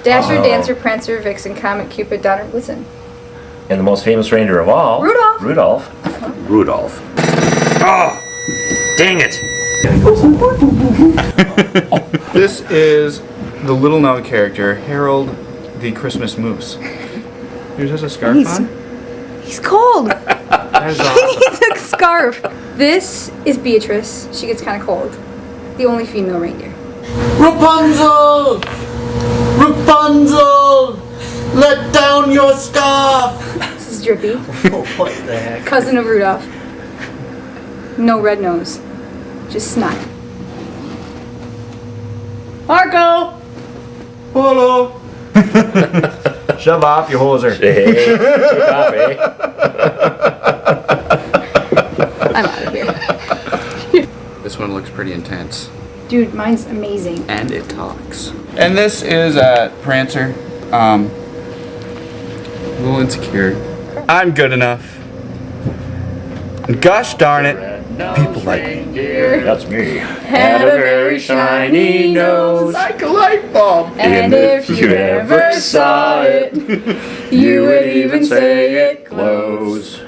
Dasher, Dancer, Prancer, Vixen, Comet, Cupid, Donner, Blitzen. And the most famous reindeer of all, Rudolph. Rudolph. Oh, dang it! This is the little-known character, Harold the Christmas Moose. Here's just a scarf on. He's cold. That is He awesome. needs a scarf. This is Beatrice. She gets kind of cold. The only female reindeer. Rapunzel! Rapunzel! Let down your scarf! This is Drippy. What the heck? Cousin of Rudolph. No red nose. Just snot. Marco! Hello! Shove off, you hoser. Hey, take off, eh? I'm out of here. This one looks pretty intense. Dude, mine's amazing. And it talks. And this is Prancer. A little insecure. I'm good enough. And gosh darn it, people like me. That's me. Had a very shiny nose. Like a light bulb. And if you ever saw it, you would even say it glows.